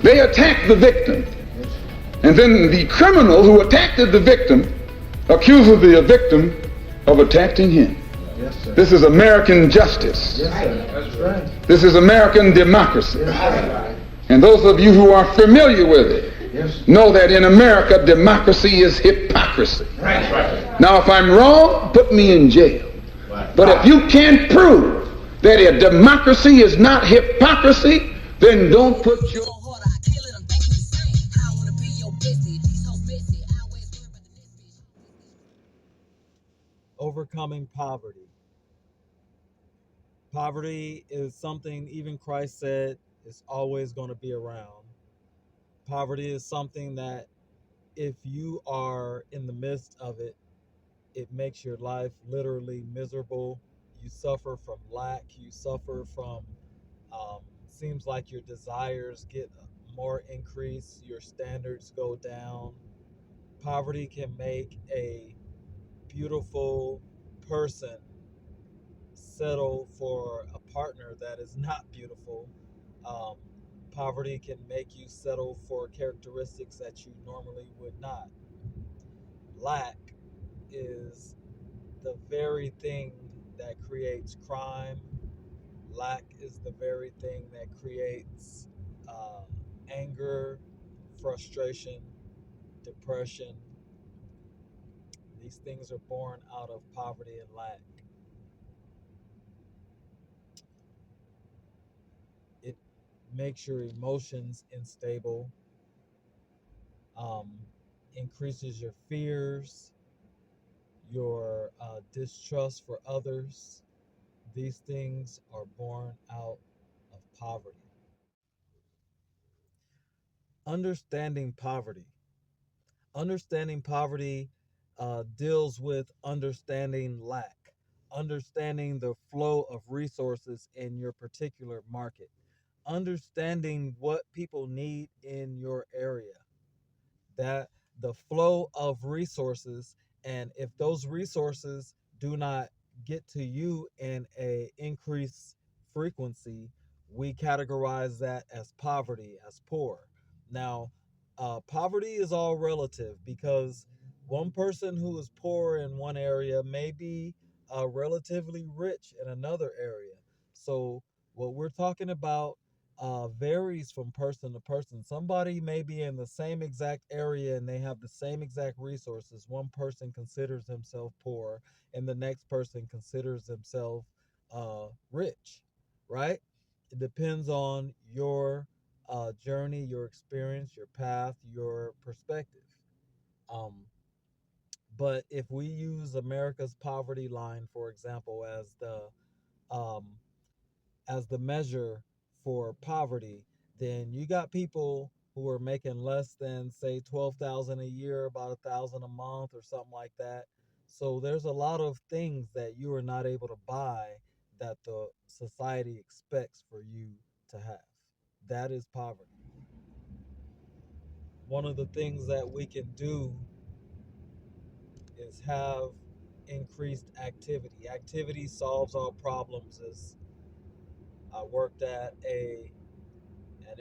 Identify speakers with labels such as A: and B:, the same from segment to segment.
A: They attack the victim. And then the criminal who attacked the victim accuses the victim of attacking him.
B: Yes, sir.
A: This is American justice.
B: Yes, sir. That's right.
A: This is American democracy.
B: Yes,
A: And those of you who are familiar with it
B: yes,
A: know that in America, democracy is hypocrisy.
B: right.
A: Now, if I'm wrong, put me in jail. But if you can't prove that a democracy is not hypocrisy, then don't put your...
C: Overcoming poverty. Poverty is something even Christ said is always going to be around. Poverty is something that if you are in the midst of it, it makes your life literally miserable. You suffer from lack. You suffer from, seems like your desires get more increase. Your standards go down. Poverty can make a beautiful person settle for a partner that is not beautiful. Um, Poverty can make you settle for characteristics that you normally would not. Lack is the very thing that creates crime. Lack is the very thing that creates uh, anger, frustration, depression. These things are born out of poverty and lack. It makes your emotions unstable, um, increases your fears, your distrust for others. These things are born out of poverty. Understanding poverty. Understanding poverty deals with understanding lack, understanding the flow of resources in your particular market, understanding what people need in your area, that the flow of resources, and if those resources do not get to you in a increased frequency, we categorize that as poverty, as poor. Now, poverty is all relative because one person who is poor in one area may be relatively rich in another area. So what we're talking about varies from person to person. Somebody may be in the same exact area and they have the same exact resources. One person considers himself poor, and the next person considers himself rich, right? It depends on your journey, your experience, your path, your perspective. Um, but if we use America's poverty line, for example, um, as the measure for poverty, then you got people who are making less than say 12,000 a year, about 1,000 a month or something like that. So there's a lot of things that you are not able to buy that the society expects for you to have. That is poverty. One of the things that we can do is have increased activity. Activity solves all problems. As I worked at an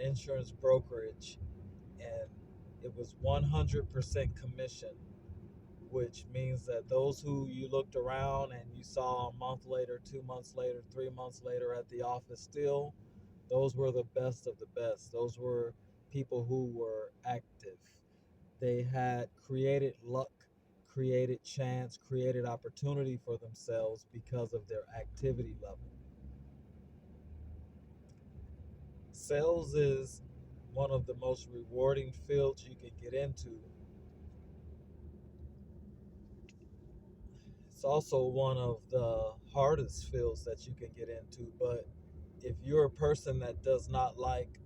C: insurance brokerage, and it was 100% commission, which means that those who you looked around and you saw a month later, 2 months later, 3 months later at the office still, those were the best of the best. Those were people who were active. They had created luck, created chance, created opportunity for themselves because of their activity level. Sales is one of the most rewarding fields you can get into. It's also one of the hardest fields that you can get into. But if you're a person that does not like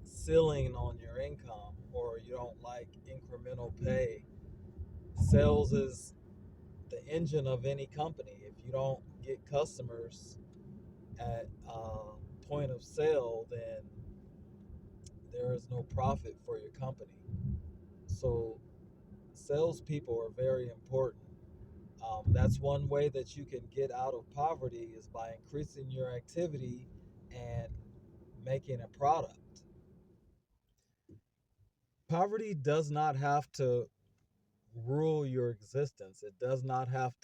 C: ceiling on your income, or you don't like incremental pay, sales is the engine of any company. If you don't get customers at point of sale, then there is no profit for your company. So salespeople are very important. That's one way that you can get out of poverty is by increasing your activity and making a product. Poverty does not have to rule your existence. It doesn't have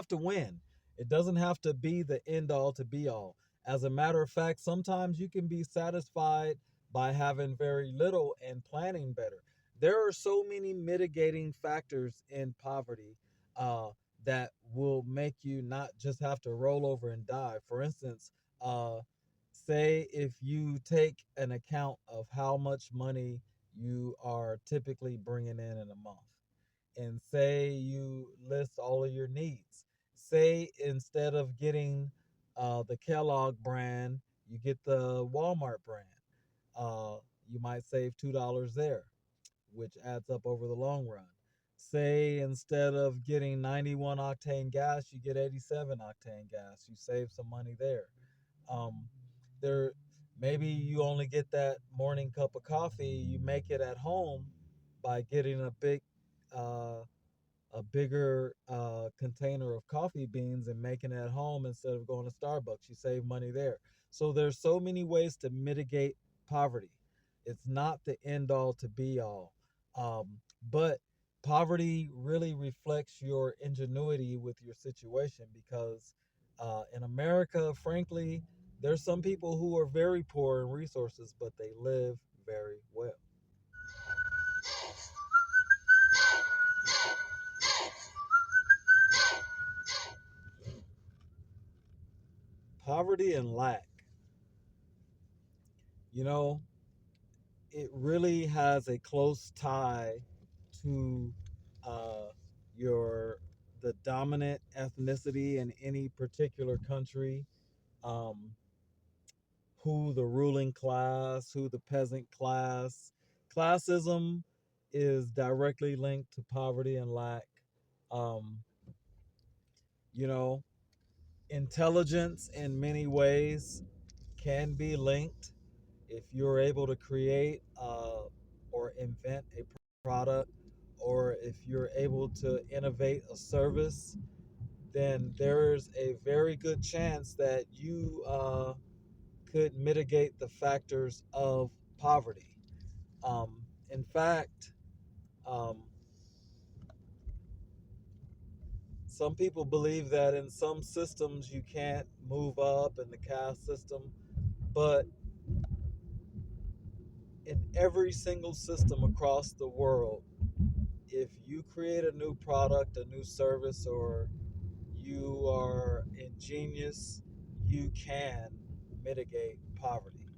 C: to win. It doesn't have to be the end all to be all. As a matter of fact, sometimes you can be satisfied by having very little and planning better. There are so many mitigating factors in poverty uh, that will make you not just have to roll over and die. For instance, uh, say if you take an account of how much money you are typically bringing in a month, and say you list all of your needs. Say instead of getting the Kellogg brand, you get the Walmart brand. Uh, you might save $2 there, which adds up over the long run. Say instead of getting 91 octane gas, you get 87 octane gas. You save some money there. Um, there, maybe you only get that morning cup of coffee. You make it at home by getting uh, a bigger container of coffee beans and making it at home instead of going to Starbucks. You save money there. So there's so many ways to mitigate poverty. It's not the end all to be all. But poverty really reflects your ingenuity with your situation because in America, frankly, there's some people who are very poor in resources, but they live very well. Poverty and lack. You know, it really has a close tie to uh, your the dominant ethnicity in any particular country, um, who the ruling class, who the peasant class. Classism is directly linked to poverty and lack. Um, you know, intelligence in many ways can be linked if you're able to create or invent a product, or if you're able to innovate a service, then there's a very good chance that you could mitigate the factors of poverty. In fact, um, some people believe that in some systems you can't move up in the caste system, but in every single system across the world, if you create a new product, a new service, or you are ingenious, you can mitigate poverty.